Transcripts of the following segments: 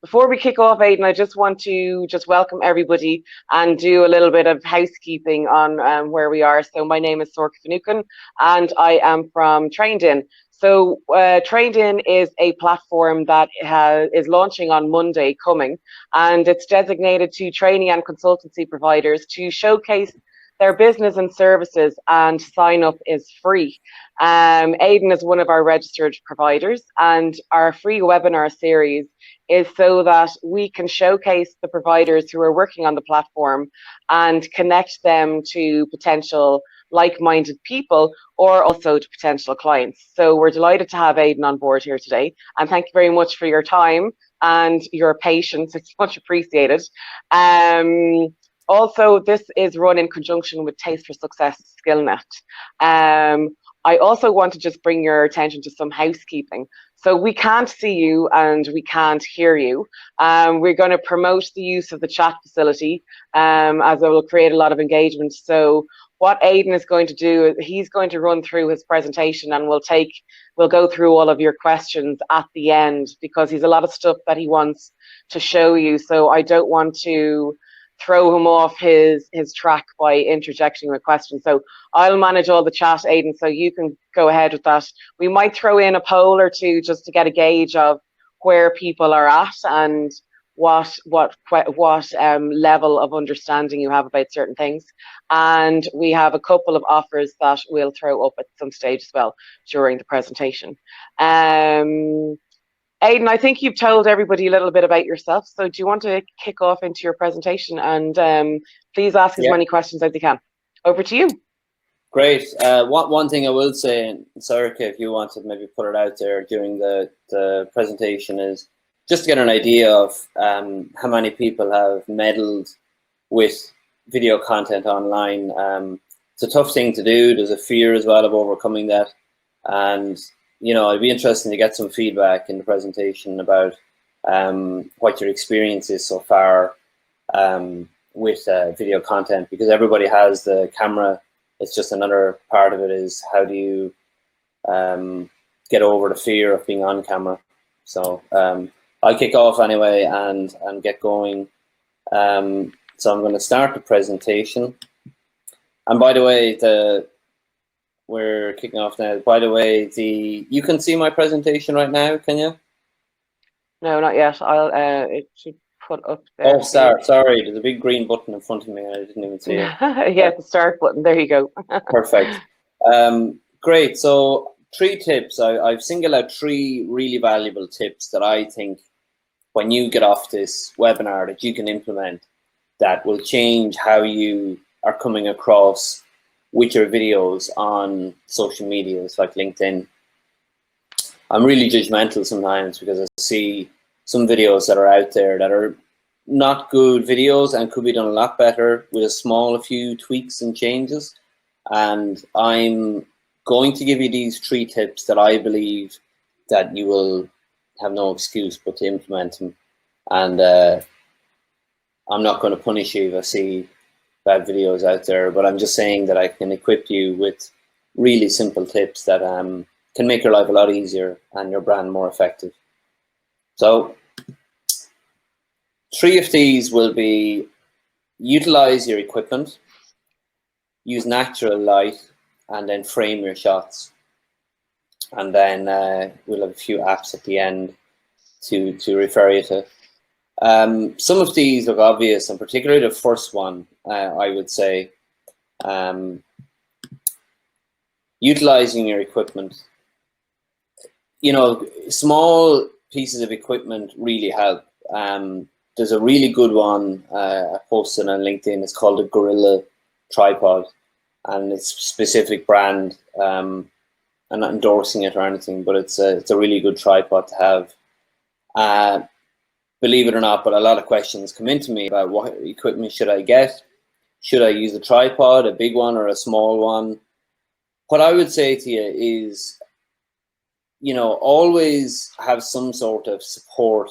Before we kick off, Aidan, I just want to just welcome everybody and do a little bit of housekeeping on where we are. So my name is Sorka Finucane and I am from Trained In. So Trained In is a platform that is launching on Monday coming, and it's designated to training and consultancy providers to showcase their business and services, and sign up is free. Aidan is one of our registered providers, and our free webinar series is so that we can showcase the providers who are working on the platform and connect them to potential like-minded people or also to potential clients. So we're delighted to have Aidan on board here today, and thank you very much for your time and your patience. It's much appreciated. Also, this is run in conjunction with Taste for Success SkillNet. I also want to just bring your attention to some housekeeping. So we can't see you and we can't hear you. We're going to promote the use of the chat facility as it will create a lot of engagement. So what Aidan is going to do is he's going to run through his presentation, and we'll go through all of your questions at the end, because he's a lot of stuff that he wants to show you. So I don't want to throw him off his track by interjecting a question. So I'll manage all the chat, Aidan, so you can go ahead with that. We might throw in a poll or two just to get a gauge of where people are at and what level of understanding you have about certain things. And we have a couple of offers that we'll throw up at some stage as well during the presentation. Aidan, I think you've told everybody a little bit about yourself, so do you want to kick off into your presentation and please ask as many questions as you can. Over to you. Great. One thing I will say, and Sorka, if you want to maybe put it out there during the presentation, is just to get an idea of how many people have meddled with video content online. It's a tough thing to do. There's a fear as well of overcoming that, and you know, it'd be interesting to get some feedback in the presentation about what your experience is so far with video content, because everybody has the camera. It's just another part of it is how do you get over the fear of being on camera. So I'll kick off anyway and get going. So I'm going to start the presentation. And by the way, we're kicking off now. By the way, you can see my presentation right now, can you? No, not yet. It should put up there. Oh, start. Sorry, there's a big green button in front of me. I didn't even see it. Yeah, the start button. There you go. Perfect. Great. So 3 tips. I've singled out 3 really valuable tips that I think when you get off this webinar that you can implement that will change how you are coming across with your videos on social medias like LinkedIn. I'm really judgmental sometimes because I see some videos that are out there that are not good videos and could be done a lot better with a few tweaks and changes. And I'm going to give you these 3 tips that I believe that you will have no excuse but to implement them. And I'm not going to punish you if I see bad videos out there, but I'm just saying that I can equip you with really simple tips that can make your life a lot easier and your brand more effective. So 3 of these will be: utilize your equipment, use natural light, and then frame your shots. And then we'll have a few apps at the end to refer you to. Some of these look obvious, and particularly the first one, I would say, utilizing your equipment. You know, small pieces of equipment really help. There's a really good one I posted on LinkedIn. It's called a Gorilla tripod, and it's a specific brand. I'm not endorsing it or anything, but it's a really good tripod to have. Believe it or not, but a lot of questions come into me about what equipment should I get? Should I use a tripod, a big one or a small one? What I would say to you is, you know, always have some sort of support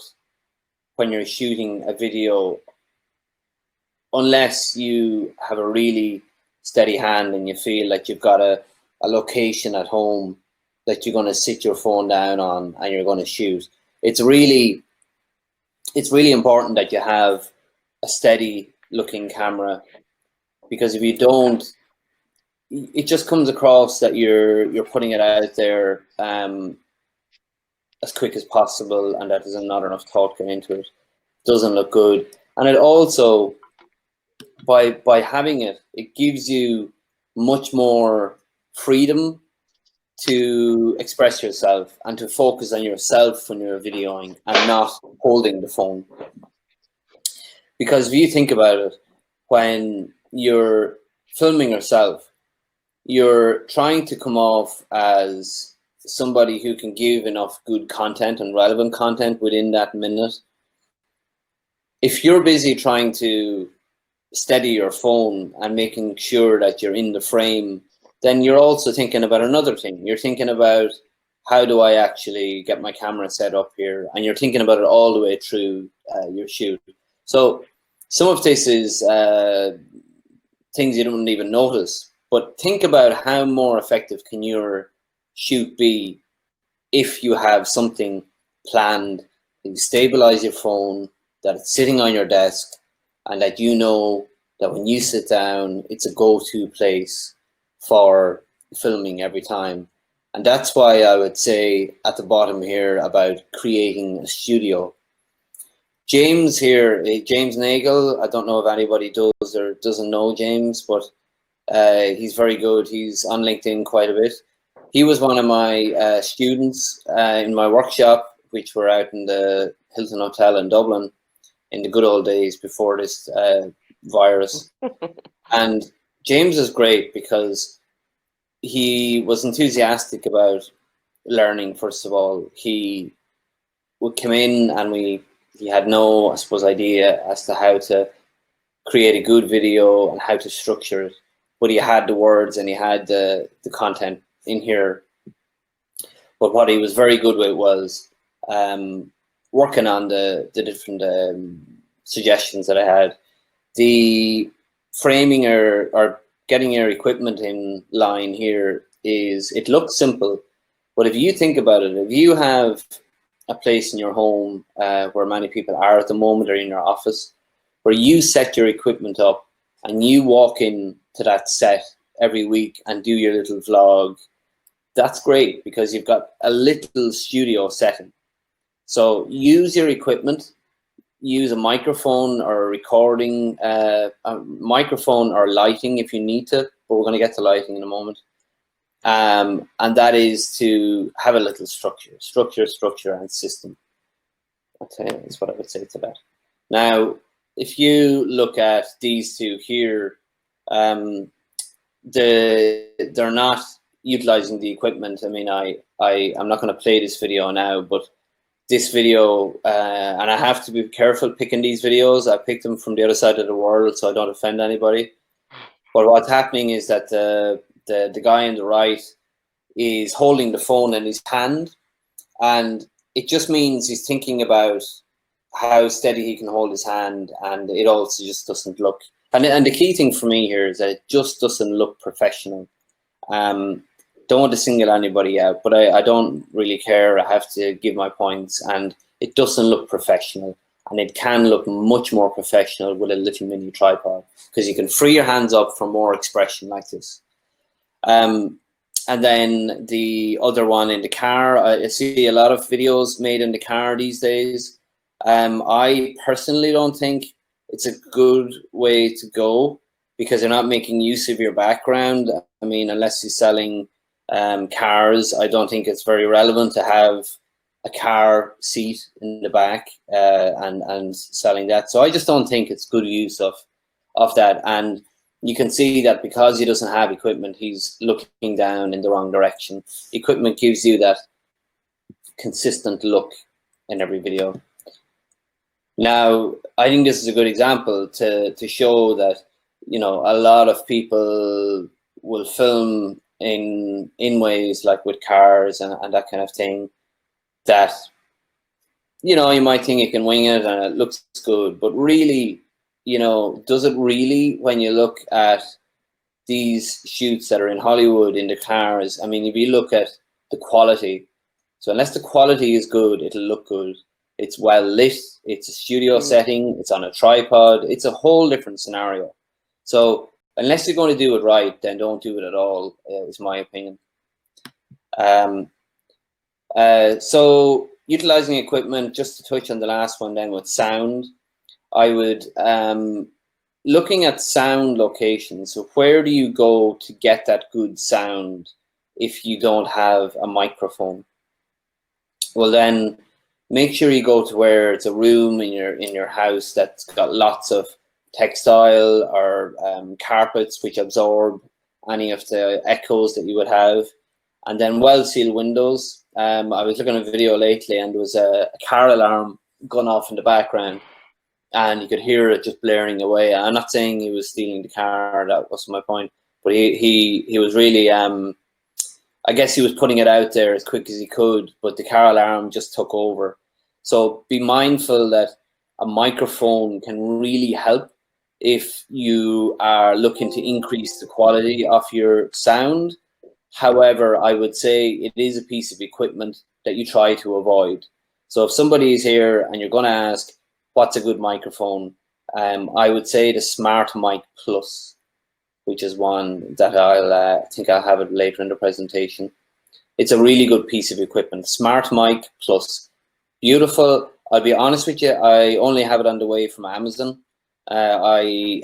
when you're shooting a video, unless you have a really steady hand and you feel like you've got a location at home that you're going to sit your phone down on and you're going to shoot. It's really it's really important that you have a steady looking camera, because if you don't, it just comes across that you're putting it out there as quick as possible, and that there's not enough thought going into it. Doesn't look good. And it also, by having it, it gives you much more freedom to express yourself and to focus on yourself when you're videoing and not holding the phone. Because if you think about it, when you're filming yourself, you're trying to come off as somebody who can give enough good content and relevant content within that minute. If you're busy trying to steady your phone and making sure that you're in the frame, then you're also thinking about another thing. You're thinking about, how do I actually get my camera set up here? And you're thinking about it all the way through your shoot. So some of this is things you don't even notice, but think about how more effective can your shoot be if you have something planned, you stabilize your phone, that it's sitting on your desk, and that you know that when you sit down, it's a go-to place for filming every time. And that's why I would say at the bottom here about creating a studio. James here, James Nagel, I don't know if anybody does or doesn't know James, but he's very good. He's on LinkedIn quite a bit. He was one of my students in my workshop, which were out in the Hilton Hotel in Dublin in the good old days before this virus. And James is great because he was enthusiastic about learning. First of all, he would come in and he had no, I suppose, idea as to how to create a good video and how to structure it, but he had the words and he had the content in here. But what he was very good with was working on the different suggestions that I had. The framing or getting your equipment in line here is, it looks simple, but if you think about it, if you have a place in your home where many people are at the moment, or in your office, where you set your equipment up and you walk in to that set every week and do your little vlog, that's great because you've got a little studio setting. So use your equipment, use a microphone or a recording, a microphone or lighting if you need to, but we're going to get to lighting in a moment. And that is to have a little structure and system. Okay, that's what I would say to that. Now, if you look at these two here, they're not utilizing the equipment. I mean, I'm not going to play this video now, but this video, and I have to be careful picking these videos. I picked them from the other side of the world, so I don't offend anybody. But what's happening is that the guy on the right is holding the phone in his hand, and it just means he's thinking about how steady he can hold his hand, and it also just doesn't look. And the key thing for me here is that it just doesn't look professional. Don't want to single anybody out, but I don't really care. I have to give my points, and it doesn't look professional, and it can look much more professional with a little mini tripod, because you can free your hands up for more expression like this. And then the other one in the car, I see a lot of videos made in the car these days. I personally don't think it's a good way to go, because you're not making use of your background. I mean, unless you're selling cars, I don't think it's very relevant to have a car seat in the back and selling that. So I just don't think it's good use of that. And you can see that because he doesn't have equipment, he's looking down in the wrong direction. Equipment gives you that consistent look in every video. Now, I think this is a good example to show that, you know, a lot of people will film in ways like with cars and that kind of thing, that, you know, you might think you can wing it and it looks good, but really, you know, does it really? When you look at these shoots that are in Hollywood in the cars, I mean, if you look at the quality, so unless the quality is good, it'll look good. it's well lit, it's a studio setting, it's on a tripod, it's a whole different scenario. So unless you're going to do it right, then don't do it at all, is my opinion. So utilizing equipment, just to touch on the last one then with sound, I would, looking at sound locations, so where do you go to get that good sound if you don't have a microphone? Well, then make sure you go to where it's a room in your house that's got lots of textile or carpets which absorb any of the echoes that you would have, and then well-sealed windows. I was looking at a video lately, and there was a car alarm going off in the background, and you could hear it just blaring away. I'm not saying he was stealing the car, that wasn't my point, but he was really, I guess he was putting it out there as quick as he could, but the car alarm just took over. So be mindful that a microphone can really help if you are looking to increase the quality of your sound. However, I would say it is a piece of equipment that you try to avoid. So if somebody is here and you're going to ask, what's a good microphone? I would say the Smart Mic Plus, which is one that I think I'll have it later in the presentation. It's a really good piece of equipment. Smart Mic Plus, beautiful. I'll be honest with you, I only have it on the way from Amazon. I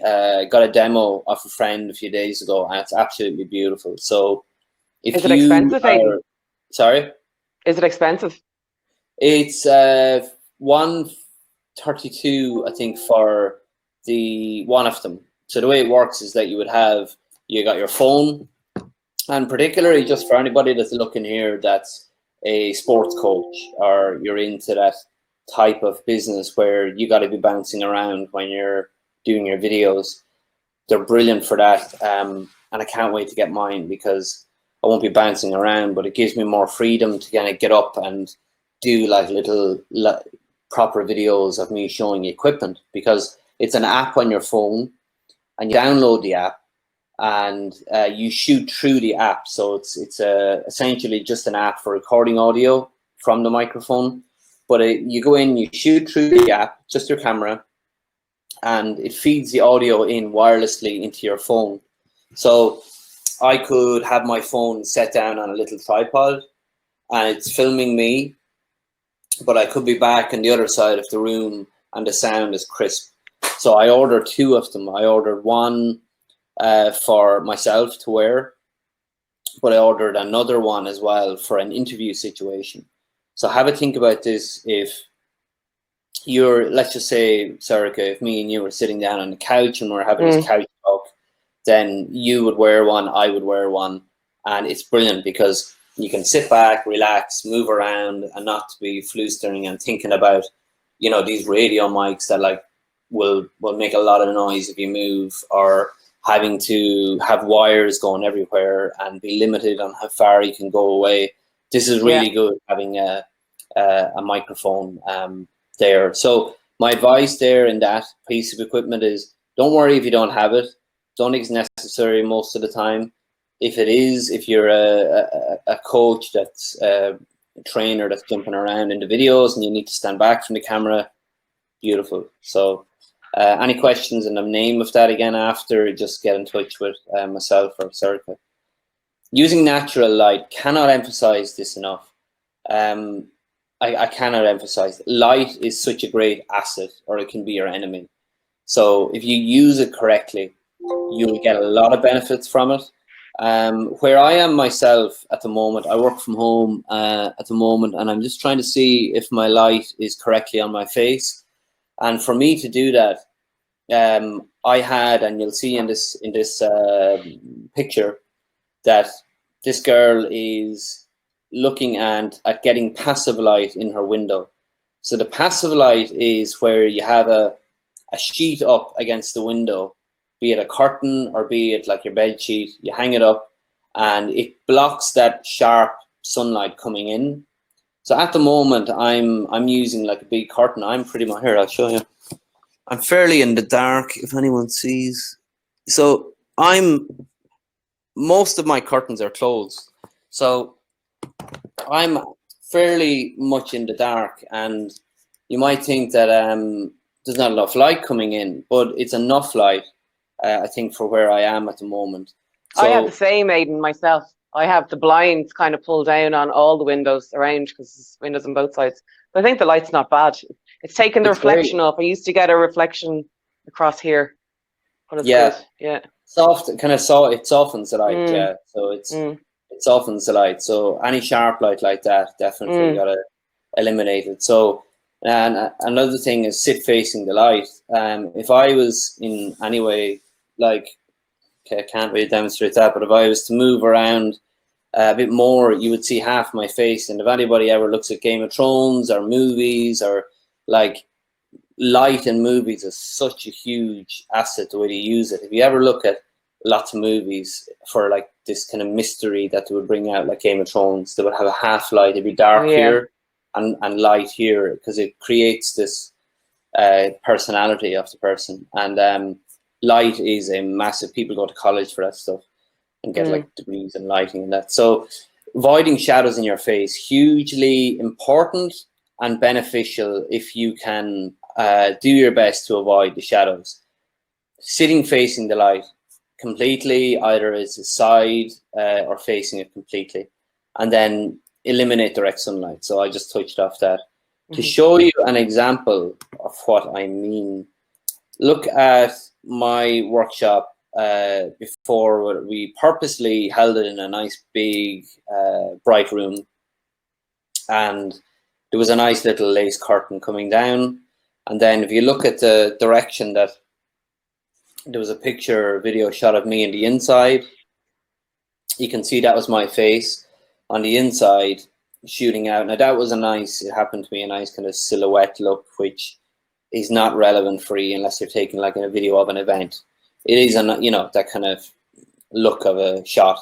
got a demo of a friend a few days ago, and it's absolutely beautiful. So if is it expensive, Aidan? Sorry? Is it expensive? It's $132, I think, for the one of them. So the way it works is that you got your phone, and particularly just for anybody that's looking here that's a sports coach, or you're into that type of business where you got to be bouncing around when you're doing your videos, they're brilliant for that. And I can't wait to get mine, because I won't be bouncing around, but it gives me more freedom to kind of get up and do like little proper videos of me showing equipment, because it's an app on your phone, and you download the app, and you shoot through the app. So it's essentially just an app for recording audio from the microphone. But you go in, you shoot through the app, just your camera, and it feeds the audio in wirelessly into your phone. So I could have my phone set down on a little tripod, and it's filming me, but I could be back on the other side of the room, and the sound is crisp. So I ordered 2 of them. I ordered one for myself to wear, but I ordered another one as well for an interview situation. So have a think about this. If you're, let's just say, Sarika, if me and you were sitting down on the couch and we're having this couch talk, then you would wear one, I would wear one, and it's brilliant because you can sit back, relax, move around, and not be flustering and thinking about, you know, these radio mics that like will make a lot of noise if you move, or having to have wires going everywhere and be limited on how far you can go away. This is really good having a microphone there. So my advice there in that piece of equipment is, don't worry if you don't have it. Don't think it's necessary most of the time. If it is, if you're a coach that's a trainer that's jumping around in the videos and you need to stand back from the camera, beautiful. So any questions in the name of that again after, just get in touch with myself or Sarika. Using natural light, cannot emphasize this enough. I cannot emphasize, light is such a great asset, or it can be your enemy. So if you use it correctly, you'll get a lot of benefits from it. Where I am myself at the moment, I work from home at the moment, and I'm just trying to see if my light is correctly on my face. And for me to do that, I had, and you'll see in this picture, that this girl is looking at getting passive light in her window. So the passive light is where you have a sheet up against the window, be it a curtain or be it like your bed sheet. You hang it up and it blocks that sharp sunlight coming in. So at the moment, I'm using like a big curtain. I'm pretty much here. I'll show you. I'm fairly in the dark, if anyone sees. So most of my curtains are closed. So I'm fairly much in the dark, and you might think that there's not enough light coming in, but it's enough light, I think, for where I am at the moment. I have the So same, Aidan, myself. I have the blinds kind of pulled down on all the windows around because there's windows on both sides. But I think the light's not bad. It's taken the it's great. reflection off. I used to get a reflection across here, but it's Yeah, good. Yeah. soft, kind of it softens the light. Mm, Yeah, so it mm, softens the light. So any sharp light like that, definitely mm. got to eliminate it. So, and another thing is sit facing the light. If I was in any way, like, okay, I can't really demonstrate that, but if I was to move around a bit more, you would see half my face. And if anybody ever looks at Game of Thrones or movies, or like, light in movies is such a huge asset the way to use it. If you ever look at lots of movies for like this kind of mystery that they would bring out, like Game of Thrones, they would have a half light, it'd be Oh, dark yeah. here and light here, because it creates this personality of the person. And light is a massive, people go to college for that stuff and get like degrees in lighting and that. So avoiding shadows in your face, hugely important and beneficial if you can do your best to avoid the shadows. Sitting facing the light completely, either as a side or facing it completely, and then eliminate direct sunlight. So I just touched off that. To show you an example of what I mean, look at my workshop before. We purposely held it in a nice big bright room, and there was a nice little lace curtain coming down. And then if you look at the direction that there was a picture video shot of me in the inside, you can see that was my face on the inside shooting out. Now that was it happened to be a nice kind of silhouette look, which is not relevant for you unless you're taking like a video of an event. It is that kind of look of a shot,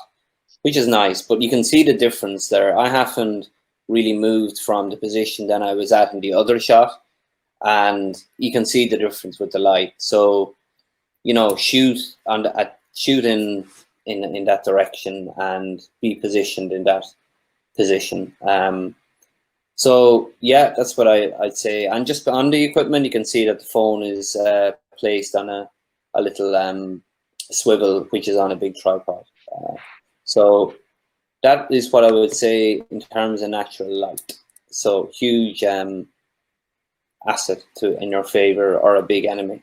which is nice, but you can see the difference there. I haven't really moved from the position that I was at in the other shot, and you can see the difference with the light. So, shoot in that direction and be positioned in that position. So yeah, that's what I'd say. And just on the equipment, you can see that the phone is placed on a little swivel, which is on a big tripod. So that is what I would say in terms of natural light. So huge asset in your favor, or a big enemy.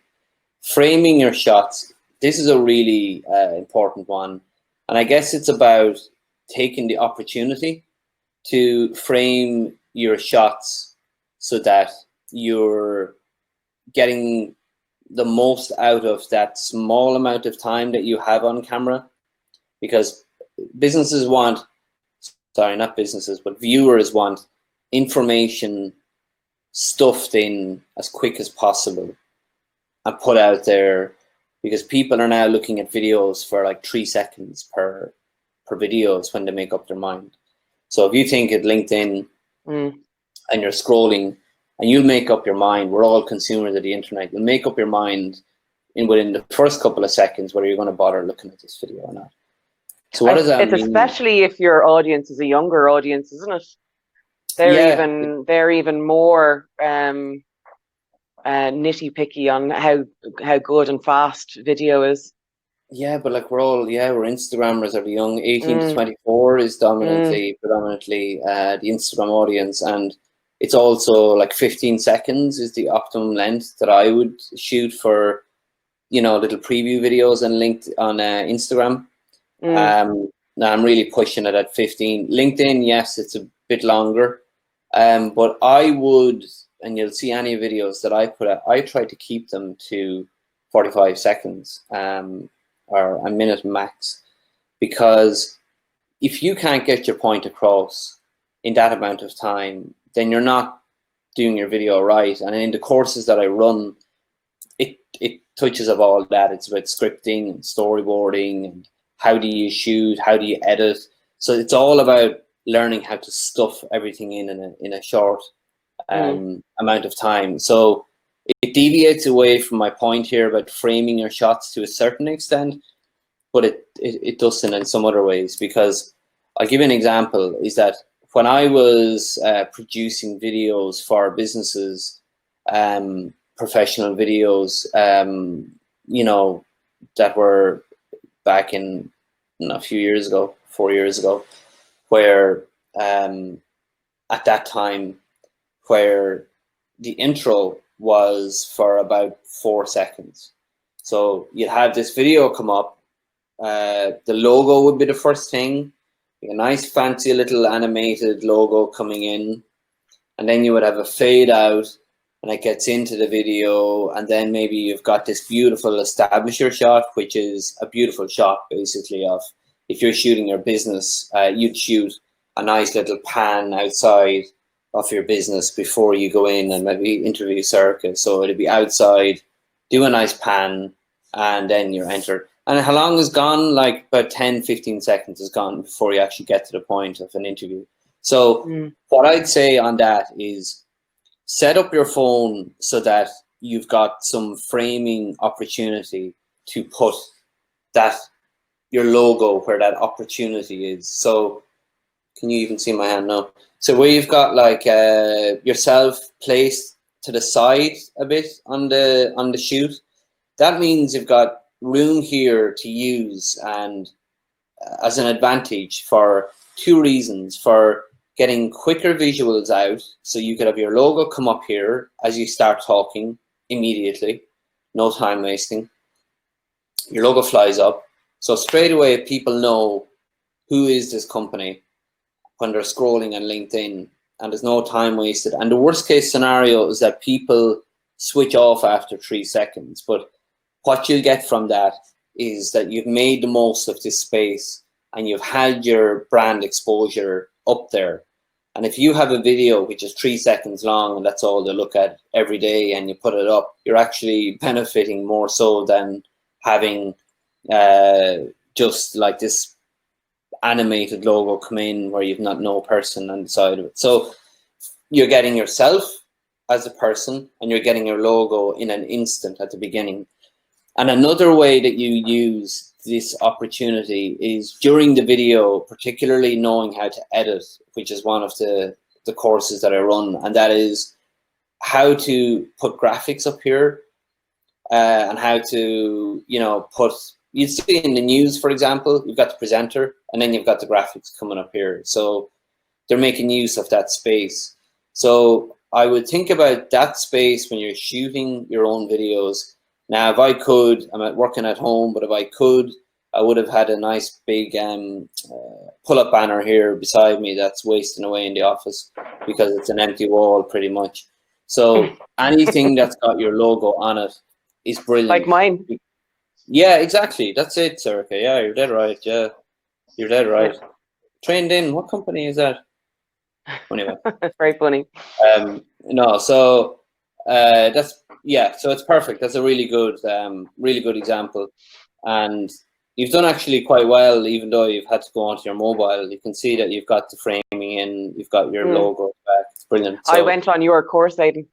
Framing your shots. This is a really important one. And I guess it's about taking the opportunity to frame your shots so that you're getting the most out of that small amount of time that you have on camera. Because not businesses, but viewers want information stuffed in as quick as possible and put out there, because people are now looking at videos for like 3 seconds per videos when they make up their mind. So if you think at LinkedIn and you're scrolling and you'll make up your mind, we're all consumers of the internet, you'll make up your mind within the first couple of seconds whether you're going to bother looking at this video or not. So what does that mean? It's especially if your audience is a younger audience, isn't it? They're even more nitty picky on how good and fast video is. Yeah, but like we're Instagrammers, are the young 18 to 24 is predominantly the Instagram audience, and it's also like 15 seconds is the optimum length that I would shoot for, little preview videos and linked on Instagram. Now I'm really pushing it at 15. LinkedIn, yes, it's a bit longer, but I would, and you'll see any videos that I put out, I try to keep them to 45 seconds. Or a minute max, because if you can't get your point across in that amount of time, then you're not doing your video right. And in the courses that I run, it touches of all that. It's about scripting and storyboarding and how do you shoot, how do you edit. So it's all about learning how to stuff everything in a short amount of time. So it deviates away from my point here about framing your shots to a certain extent, but it doesn't in some other ways. Because I'll give you an example, is that when I was producing videos for businesses professional videos, you know, that were back in a few years ago, 4 years ago, where at that time, where the intro was for about 4 seconds. So you'd have this video come up, the logo would be the first thing, a nice fancy little animated logo coming in, and then you would have a fade out, and it gets into the video, and then maybe you've got this beautiful establisher shot, which is a beautiful shot basically of, if you're shooting your business, you'd shoot a nice little pan outside of your business before you go in and maybe interview Circa. So it'd be outside, do a nice pan, and then you're entered. And how long is gone? Like about 10-15 seconds is gone before you actually get to the point of an interview. So what I'd say on that is set up your phone so that you've got some framing opportunity to put that, your logo where that opportunity is. So can you even see my hand now? So where you've got like yourself placed to the side a bit on the shoot, that means you've got room here to use and as an advantage for 2 reasons: for getting quicker visuals out, so you could have your logo come up here as you start talking immediately, no time wasting. Your logo flies up, so straight away people know who is this company when they're scrolling on LinkedIn, and there's no time wasted. And the worst case scenario is that people switch off after 3 seconds. But what you'll get from that is that you've made the most of this space and you've had your brand exposure up there. And if you have a video which is 3 seconds long and that's all they look at every day and you put it up, you're actually benefiting more so than having just like this animated logo come in where you've not no person on the side of it. So you're getting yourself as a person and you're getting your logo in an instant at the beginning. And another way that you use this opportunity is during the video, particularly knowing how to edit, which is one of the courses that I run, and that is how to put graphics up here and how to, you know, put, you see in the news, for example, you've got the presenter and then you've got the graphics coming up here. So they're making use of that space. So I would think about that space when you're shooting your own videos. Now, if I could, I'm working at home, but if I could, I would have had a nice big pull-up banner here beside me that's wasting away in the office because it's an empty wall pretty much. So anything that's got your logo on it is brilliant. Like mine. Yeah, exactly. That's it, Circa. Yeah, you're dead right. Yeah, you're dead right. Trained In, what company is that? Anyway. That's very funny. No, so that's, yeah, so it's perfect. That's a really good example. And you've done actually quite well, even though you've had to go onto your mobile. You can see that you've got the framing in, you've got your logo back. It's brilliant. So, I went on your course, Aidan.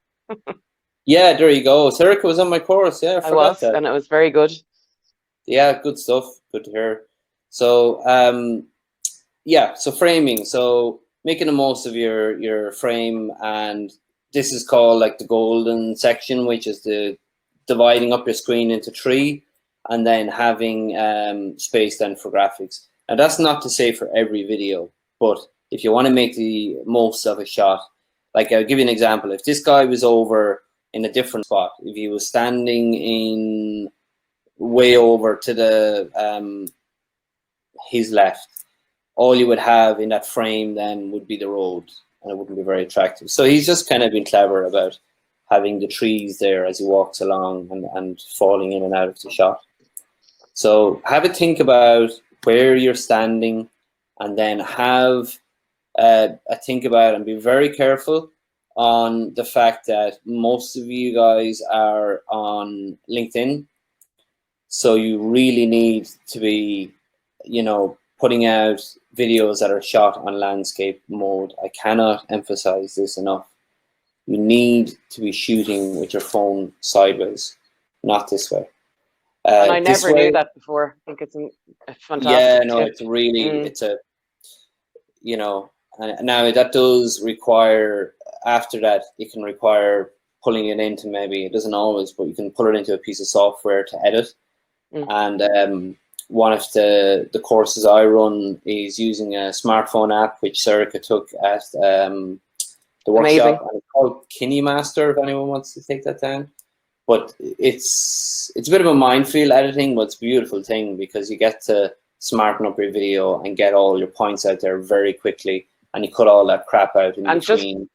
yeah, there you go. Circa was on my course. Yeah, I was, and it was very good. Yeah, good stuff. Good to hear. So, yeah, so framing. So making the most of your frame, and this is called like the golden section, which is the dividing up your screen into 3 and then having space then for graphics. Now that's not to say for every video, but if you want to make the most of a shot, like I'll give you an example. If this guy was over in a different spot, if he was standing in way over to the his left, all you would have in that frame then would be the road, and it wouldn't be very attractive. So he's just kind of been clever about having the trees there as he walks along and falling in and out of the shot. So have a think about where you're standing, and then have a think about and be very careful on the fact that most of you guys are on LinkedIn. So you really need to be, you know, putting out videos that are shot on landscape mode. I cannot emphasize this enough. You need to be shooting with your phone sideways, not this way. And I never knew that before. I think it's a fantastic Yeah, no, tip. it's really, it's a, you know, and now that does require, after that, it can require pulling it into, maybe it doesn't always, but you can pull it into a piece of software to edit. And one of the courses I run is using a smartphone app, which Serica took at the workshop. And it's called KineMaster, if anyone wants to take that down. But it's a bit of a minefield editing, but it's a beautiful thing because you get to smarten up your video and get all your points out there very quickly, and you cut all that crap out in between.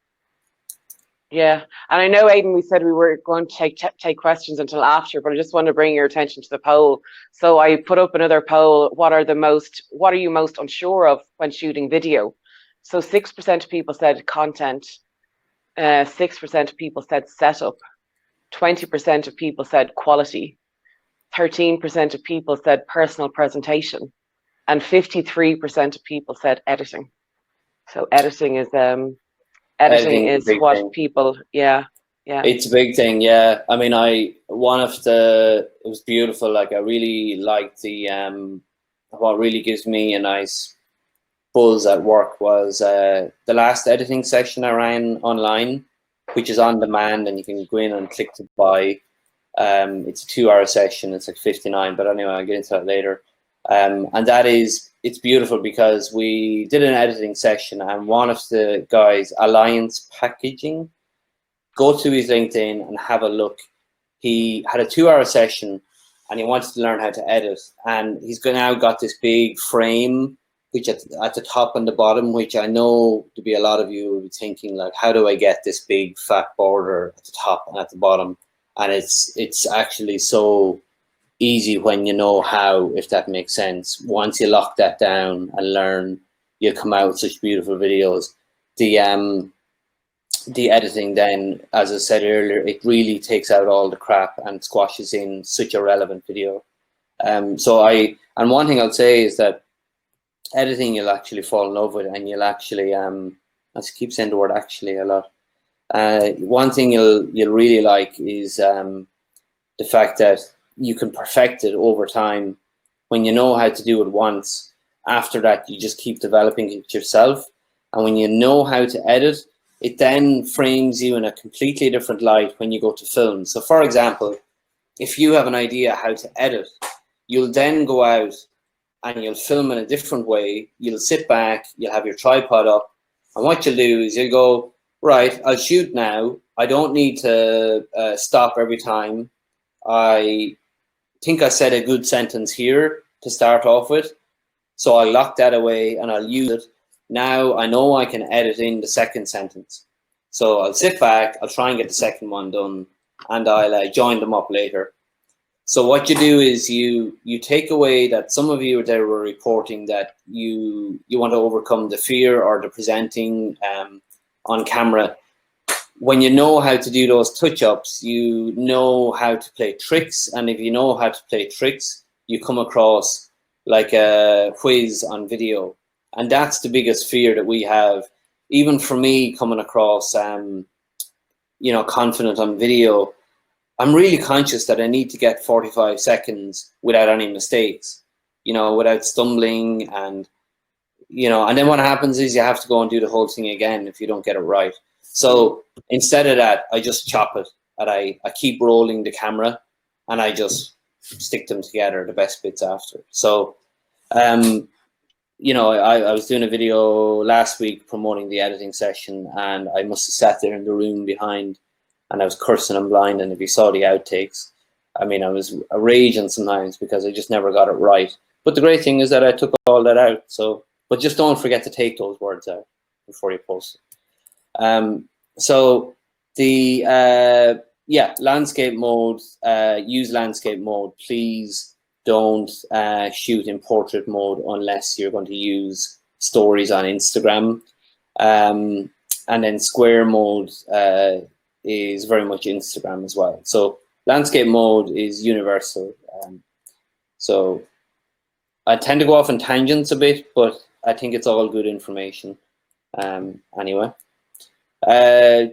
Yeah, and I know, Aidan, we said we were going to take questions until after, but I just want to bring your attention to the poll. So I put up another poll. What are you most unsure of when shooting video? So 6% of people said content, 6% of people said setup, 20% of people said quality, 13% of people said personal presentation, and 53% of people said editing. So editing is what thing. People, yeah. It's a big thing, yeah. I mean, it was beautiful. Like, I really liked what really gives me a nice buzz at work was the last editing session I ran online, which is on demand, and you can go in and click to buy. It's a 2-hour session. It's like 59, but anyway, I'll get into that later. And it's beautiful because we did an editing session, and one of the guys, Alliance Packaging, go to his LinkedIn and have a look. He had a 2-hour session and he wanted to learn how to edit, and he's now got this big frame, which at the top and the bottom, which I know to be a lot of you will be thinking, like, how do I get this big fat border at the top and at the bottom? And it's actually so easy when you know how, if that makes sense. Once you lock that down and learn, you come out with such beautiful videos. The editing then, as I said earlier, it really takes out all the crap and squashes in such a relevant video. And one thing I'll say is that editing, you'll actually fall in love with, and you'll actually I keep saying the word actually a lot. One thing you'll really like is the fact that you can perfect it over time. When you know how to do it once, after that you just keep developing it yourself. And when you know how to edit, it then frames you in a completely different light when you go to film. So for example, if you have an idea how to edit, you'll then go out and you'll film in a different way. You'll sit back, you'll have your tripod up, and what you'll do is you'll go, right, I'll shoot now. I don't need to stop every time. I think I said a good sentence here to start off with, so I'll lock that away and I'll use it. Now I know I can edit in the second sentence. So I'll sit back, I'll try and get the second one done, and I'll join them up later. So what you do is you take away that some of you there were reporting that you want to overcome the fear or the presenting on camera. When you know how to do those touch-ups, you know how to play tricks, and if you know how to play tricks, you come across like a whiz on video. And that's the biggest fear that we have. Even for me, coming across confident on video, I'm really conscious that I need to get 45 seconds without any mistakes, without stumbling, and then what happens is you have to go and do the whole thing again if you don't get it right. So instead of that, I just chop it, and I keep rolling the camera, and I just stick them together, the best bits after. So, I was doing a video last week promoting the editing session, and I must have sat there in the room behind, and I was cursing and blind. And if you saw the outtakes, I mean, I was raging sometimes because I just never got it right. But the great thing is that I took all that out. So, but just don't forget to take those words out before you post it. So the landscape mode, use landscape mode. Please don't shoot in portrait mode unless you're going to use stories on Instagram. And then square mode is very much Instagram as well. So landscape mode is universal. So I tend to go off on tangents a bit, but I think it's all good information. Anyway.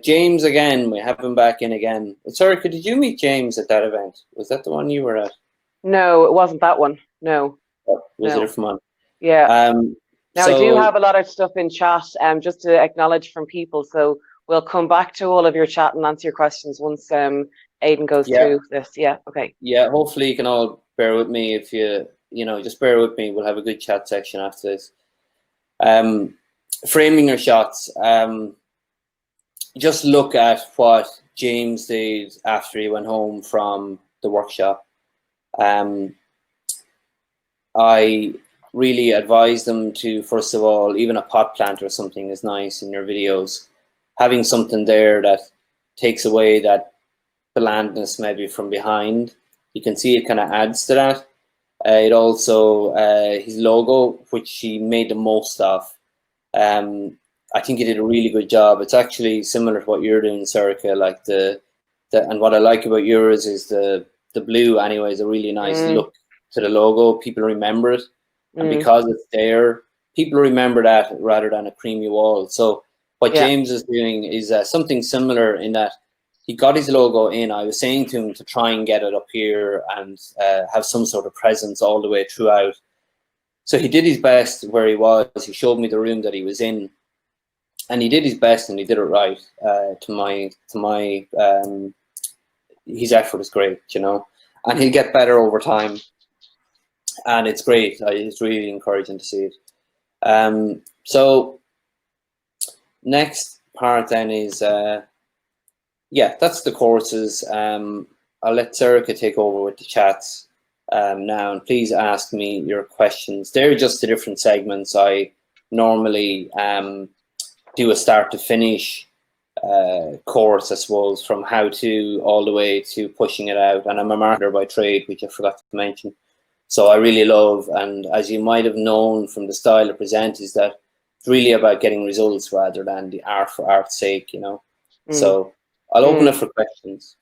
James again, we have him back in again. Sorry, did you meet James at that event? Was that the one you were at? No, it wasn't that one. No. Oh, was it a different one? Yeah. Now I do have a lot of stuff in chat, just to acknowledge from people. So we'll come back to all of your chat and answer your questions once Aidan goes through this. Yeah, okay. Yeah, hopefully you can all bear with me. If just bear with me. We'll have a good chat section after this. Framing your shots. Just look at what James did after he went home from the workshop. I really advise them to, first of all, even a pot plant or something is nice in your videos. Having something there that takes away that blandness maybe from behind. You can see it kind of adds to that. It also, his logo, which he made the most of. I think he did a really good job. It's actually similar to what you're doing, Sorcha. Like and what I like about yours is the blue anyway is a really nice look to the logo. People remember it. And because it's there, people remember that rather than a creamy wall. So what James is doing is something similar in that he got his logo in. I was saying to him to try and get it up here and have some sort of presence all the way throughout. So he did his best where he was. He showed me the room that he was in, and he did his best and he did it right. His effort is great, and he'll get better over time. And it's great. It's really encouraging to see it. So next part then is, that's the courses. I'll let Sorcha take over with the chats now, and please ask me your questions. They're just the different segments. I normally do a start to finish course, I suppose, from how to all the way to pushing it out. And I'm a marketer by trade, which I forgot to mention. So I really love, and as you might have known from the style I present, is that it's really about getting results rather than the art for art's sake, So I'll open it for questions.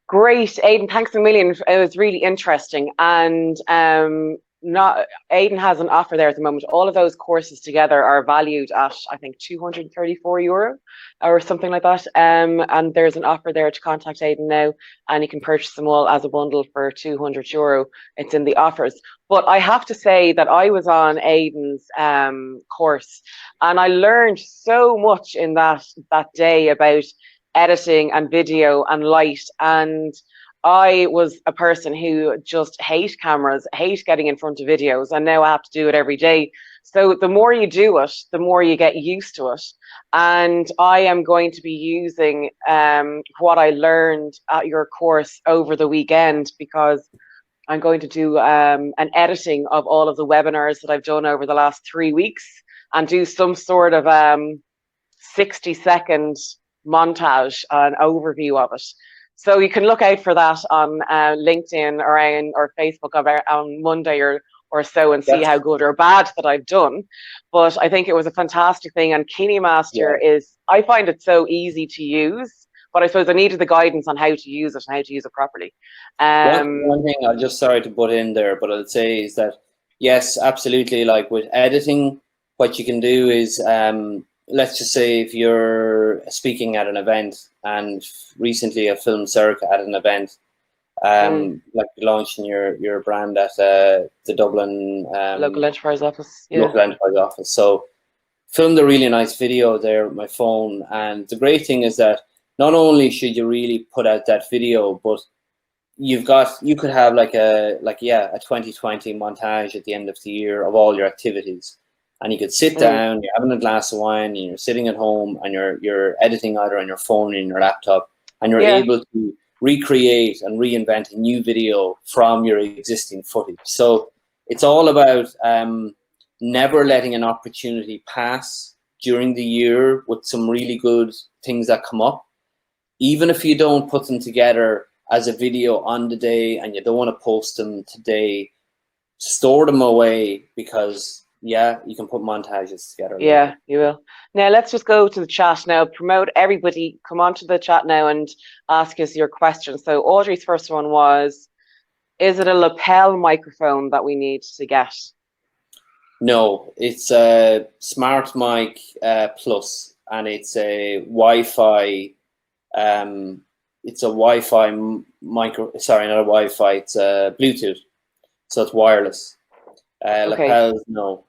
Great, Aidan, thanks a million. It was really interesting. And Aidan has an offer there at the moment. All of those courses together are valued at, I think, €234 or something like that. And there's an offer there to contact Aidan now, and you can purchase them all as a bundle for €200. It's in the offers. But I have to say that I was on Aidan's course, and I learned so much in that day about editing and video and light. And I was a person who just hate cameras, hate getting in front of videos, and now I have to do it every day. So the more you do it, the more you get used to it. And I am going to be using what I learned at your course over the weekend, because I'm going to do an editing of all of the webinars that I've done over the last 3 weeks and do some sort of 60-second montage, an overview of it. So you can look out for that on LinkedIn or Facebook on Monday or so, and see how good or bad that I've done. But I think it was a fantastic thing. And KineMaster I find it so easy to use, but I suppose I needed the guidance on how to use it and how to use it properly. One thing I'll just, sorry to butt in there, but I'll say is that, yes, absolutely. Like with editing, what you can do is, let's just say if you're speaking at an event, and recently I filmed Sorcha at an event, like launching your brand at the Dublin local enterprise office. Local enterprise office. So filmed a really nice video there with my phone. And the great thing is that not only should you really put out that video, but you could have like a 2020 montage at the end of the year of all your activities. And you could sit down, you're having a glass of wine, and you're sitting at home, and you're editing either on your phone or in your laptop, and you're able to recreate and reinvent a new video from your existing footage. So it's all about never letting an opportunity pass during the year with some really good things that come up. Even if you don't put them together as a video on the day and you don't want to post them today, store them away, because you can put montages together. Yeah, you will. Now let's just go to the chat now. Promote everybody. Come on to the chat now and ask us your questions. So Audrey's first one was, is it a lapel microphone that we need to get? No, it's a Smart Mic Plus, and it's a Wi-Fi. It's a Wi-Fi Sorry, not a Wi-Fi. It's a Bluetooth, so it's wireless. Lapels, no.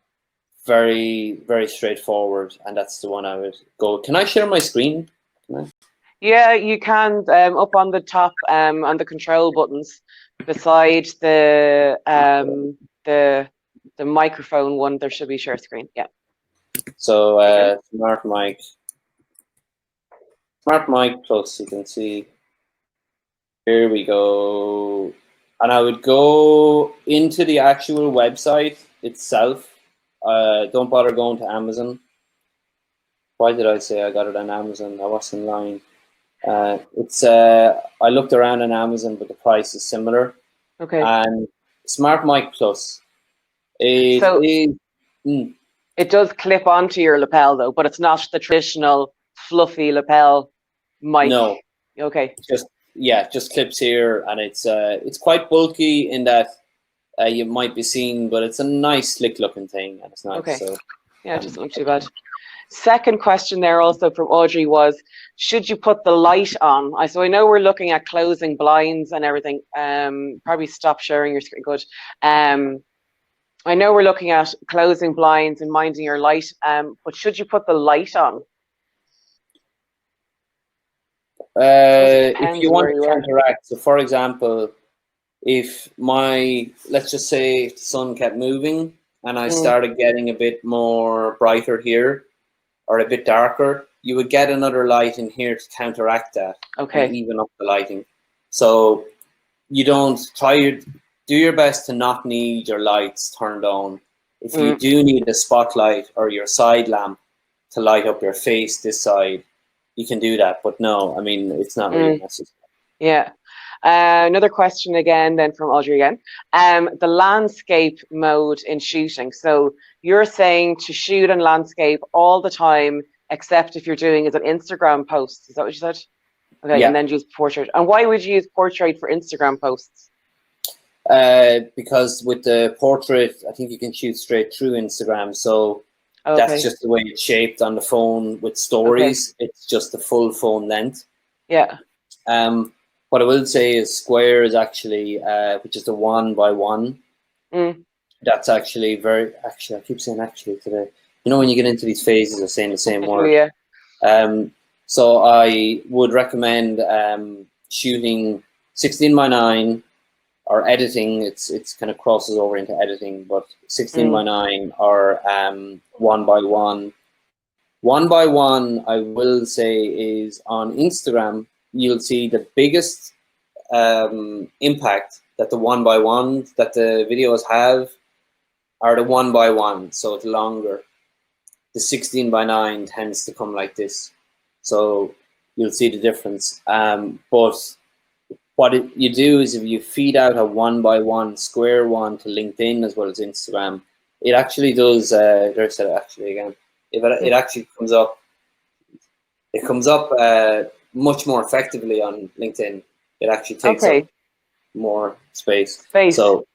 Very, very straightforward, and that's the one I would go. Can I share my screen? Yeah, you can up on the top on the control buttons beside the microphone one. There should be share screen. Yeah. So smart mic plus. You can see. Here we go. And I would go into the actual website itself. Don't bother going to Amazon. Why did I say I got it on Amazon? I wasn't lying. I looked around on Amazon, but the price is similar. Okay. And Smart Mic Plus, it does clip onto your lapel though, but it's not the traditional fluffy lapel mic. No. Okay. Just clips here, and it's quite bulky in that you might be seeing, but it's a nice slick looking thing, and it's nice. Okay. So, yeah, it doesn't look too bad. Second question there also from Audrey was, should you put the light on? So I know we're looking at closing blinds and everything. Probably stop sharing your screen. Good. I know we're looking at closing blinds and minding your light, but should you put the light on? If you want to counteract, so for example, if let's just say the sun kept moving and I started getting a bit more brighter here or a bit darker, you would get another light in here to counteract that. Okay. And even up the lighting. So you don't do your best to not need your lights turned on. If you do need a spotlight or your side lamp to light up your face this side, you can do that. But no, I mean, it's not really necessary. Yeah. Another question again then from Audrey again. The landscape mode in shooting. So you're saying to shoot in landscape all the time, except if you're doing an Instagram post. Is that what you said? Okay, yeah. And then use portrait. And why would you use portrait for Instagram posts? Because with the portrait, I think you can shoot straight through Instagram. So that's just the way it's shaped on the phone. With stories, it's just the full phone length. Yeah. What I will say is Square is actually, which is the 1x1. That's actually I keep saying actually today. You know, when you get into these phases of saying the same word. Yeah. So I would recommend shooting 16:9 or editing. It's kind of crosses over into editing, but 16:9 or 1x1. 1x1, I will say, is on Instagram. You'll see the biggest impact that the 1x1 that the videos have are the 1x1, so it's longer. The 16:9 tends to come like this, so you'll see the difference. But what you do is if you feed out a 1x1 square one to LinkedIn as well as Instagram, it actually does. There's it actually again. It actually comes up. It comes up much more effectively on LinkedIn. It actually takes up more space. So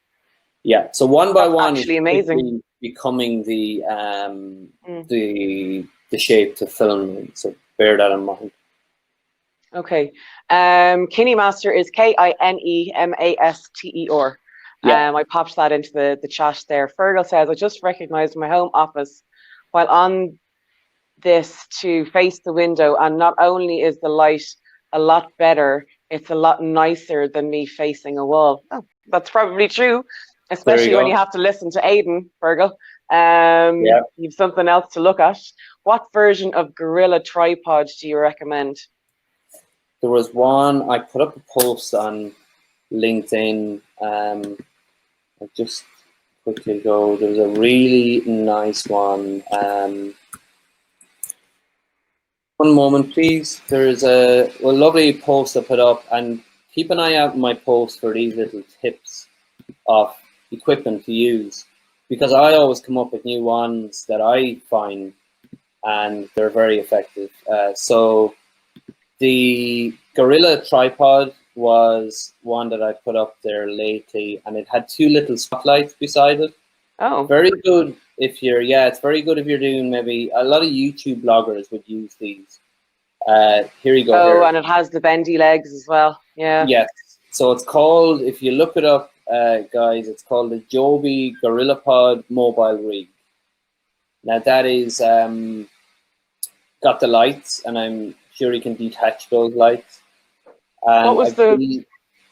yeah, so 1x1 is amazing. Becoming the shape to film. So bear that in mind. Okay. KineMaster is KineMaster. I popped that into the chat there. Fergal says, I just recognized my home office while on this to face the window, and not only is the light a lot better, it's a lot nicer than me facing a wall. Oh, that's probably true, especially when you have to listen to Aidan, Fergal. You've something else to look at. What version of Gorilla tripod do you recommend? There was one, I put up a post on LinkedIn. I'll just quickly go. There was a really nice one. One moment, please. There's a lovely post I put up, and keep an eye out on my post for these little tips of equipment to use, because I always come up with new ones that I find, and they're very effective. So the Gorilla tripod was one that I put up there lately, and it had two little spotlights beside it. Oh, very good if you're it's very good if you're doing, maybe a lot of YouTube bloggers would use these. Here you go. Oh, and it has the bendy legs as well. Yeah. Yes. So it's called, if you look it up, guys, it's called the Joby GorillaPod Mobile Rig. Now that is got the lights, and I'm sure you can detach those lights. And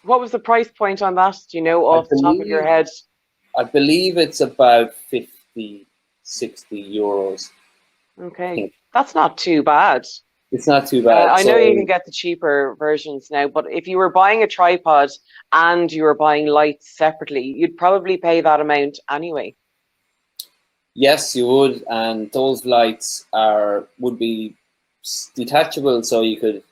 What was the price point on that? Do you know off the top of your head? I believe it's about 50, 60 euros. Okay, that's not too bad. It's not too bad. I know you can get the cheaper versions now, but if you were buying a tripod and you were buying lights separately, you'd probably pay that amount anyway. Yes, you would, and those lights would be detachable, so you could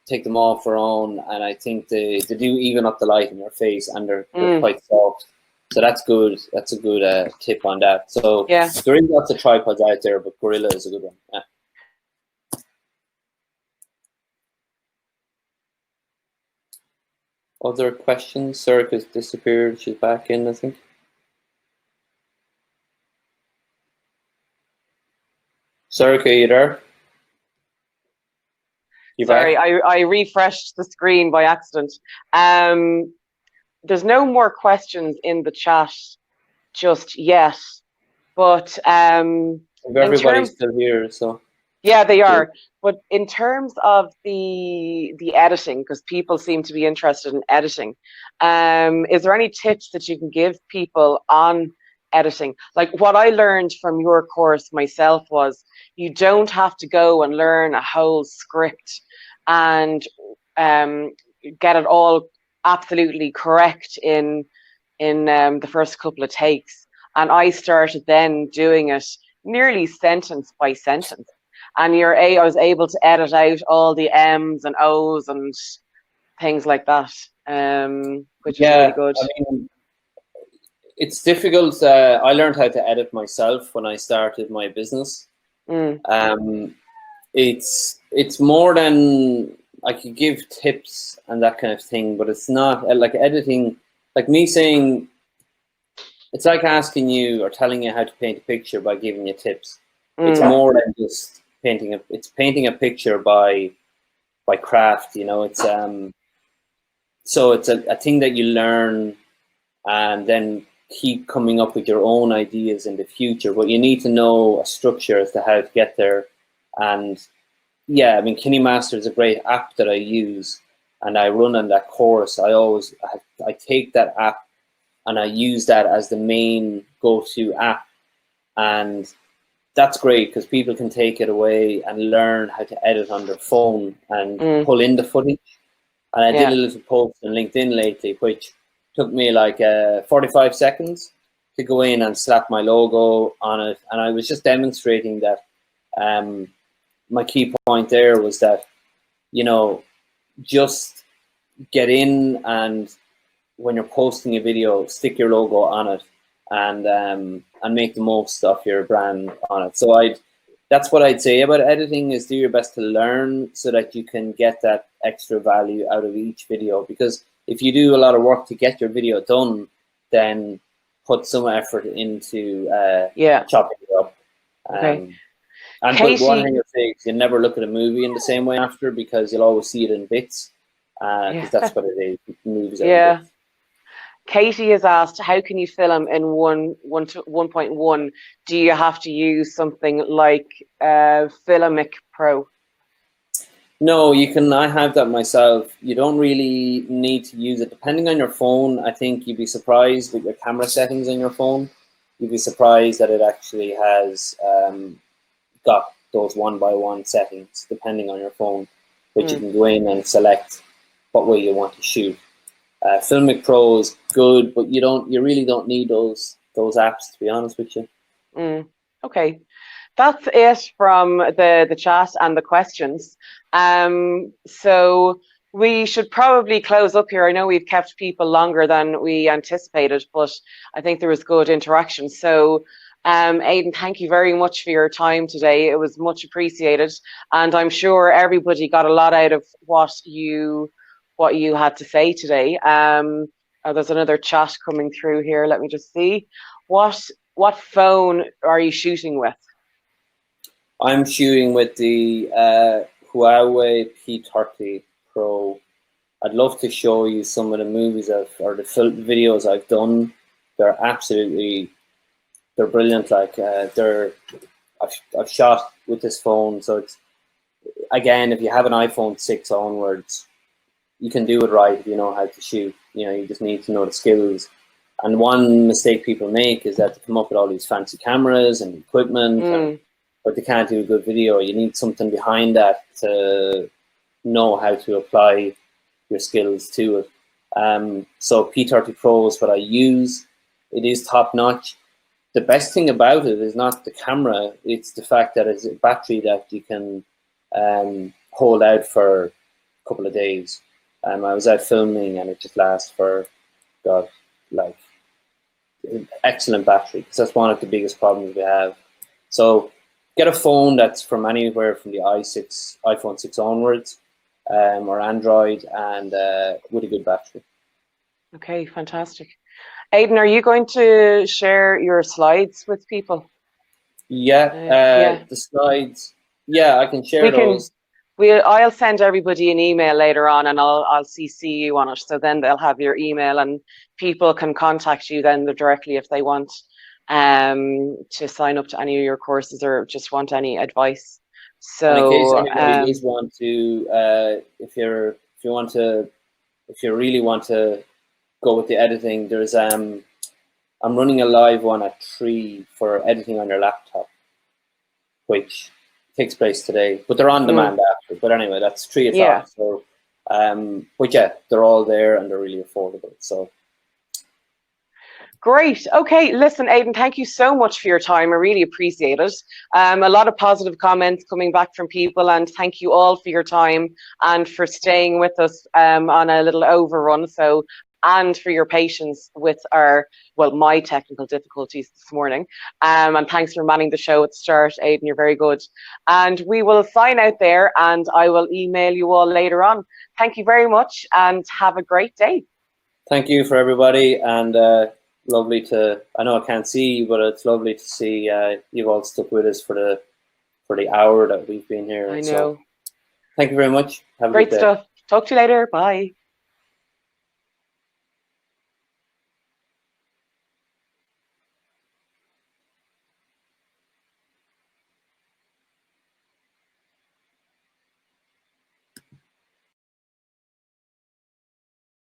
take them off your own. And I think they do even up the light in your face, and they're quite soft. So that's good. That's a good tip on that. So yeah, there is lots of tripods out there, but Gorilla is a good one. Yeah. Other questions? Circus disappeared. She's back in, I think. Sorry, are you there? Sorry, I refreshed the screen by accident. There's no more questions in the chat just yet, but everybody's still here, so yeah, they are. But in terms of the editing, because people seem to be interested in editing, is there any tips that you can give people on editing? Like what I learned from your course myself was you don't have to go and learn a whole script and get it all absolutely correct in the first couple of takes. And I started then doing it nearly sentence by sentence. And I was able to edit out all the M's and O's and things like that, which is really good. I mean, it's difficult. I learned how to edit myself when I started my business. It's more than I could give tips and that kind of thing, but it's not like editing. Like me saying, it's like asking you or telling you how to paint a picture by giving you tips. It's more than just painting a picture by craft, you know. It's so it's a thing that you learn and then keep coming up with your own ideas in the future, but you need to know a structure as to how to get there. And yeah, I mean, KineMaster is a great app that I use and I run on that course. I take that app and I use that as the main go-to app, and that's great because people can take it away and learn how to edit on their phone and pull in the footage. And I did a little post on LinkedIn lately, which took me like 45 seconds to go in and slap my logo on it. And I was just demonstrating that my key point there was that, you know, just get in and when you're posting a video, stick your logo on it and make the most of your brand on it. So that's what I'd say about editing, is do your best to learn so that you can get that extra value out of each video. Because if you do a lot of work to get your video done, then put some effort into chopping it up. And Katie, one thing I'd say is you never look at a movie in the same way after, because you'll always see it in bits. Because that's what it is. Movies are in bits. Katie has asked, how can you film in 1.1? Do you have to use something like Filmic Pro? No, you can. I have that myself. You don't really need to use it. Depending on your phone, I think you'd be surprised with your camera settings on your phone. You'd be surprised that it actually has got those 1x1 settings, depending on your phone, which you can go in and select what way you want to shoot. Filmic Pro is good, but you really don't need those apps, to be honest with you. Okay, that's it from the chat and the questions. So we should probably close up here. I know we've kept people longer than we anticipated, but I think there was good interaction. So Aidan, thank you very much for your time today. It was much appreciated, and I'm sure everybody got a lot out of what you had to say today. There's another chat coming through here. Let me just see. What phone are you shooting with? I'm shooting with the Huawei P30 Pro. I'd love to show you some of the movies or the videos I've done. They're brilliant. Like I've shot with this phone, so again, if you have an iPhone 6 onwards, you can do it right if you know how to shoot. You know, you just need to know the skills. And one mistake people make is that they come up with all these fancy cameras and equipment, but they can't do a good video. You need something behind that to know how to apply your skills to it. So P30 Pro is what I use. It is top notch. The best thing about it is not the camera, it's the fact that it's a battery that you can hold out for a couple of days. I was out filming and it just lasts for, God, like, excellent battery, because that's one of the biggest problems we have. So get a phone that's from anywhere from the iPhone 6 onwards, or Android, and with a good battery. Okay, fantastic. Aidan, are you going to share your slides with people? Yeah, the slides. Yeah, I can share those. I'll send everybody an email later on, and I'll CC you on it. So then they'll have your email, and people can contact you then directly if they want to sign up to any of your courses or just want any advice. So, and in case anybody does want to, if you really want to go with the editing, there's I'm running a live one at 3 for editing on your laptop, which takes place today, but they're on demand after. But anyway, that's 3 o'clock. Yeah. So, but yeah, they're all there and they're really affordable. So. Great. Okay, listen, Aidan, thank you so much for your time. I really appreciate it. A lot of positive comments coming back from people, and thank you all for your time and for staying with us on a little overrun. So, and for your patience with my technical difficulties this morning. And thanks for manning the show at the start, Aidan, you're very good. And we will sign out there, and I will email you all later on. Thank you very much, and have a great day. Thank you for everybody, and lovely to, I know I can't see you, but it's lovely to see you've all stuck with us for the hour that we've been here. I know. So, thank you very much. Have a great good day. stuff. Talk to you later. Bye.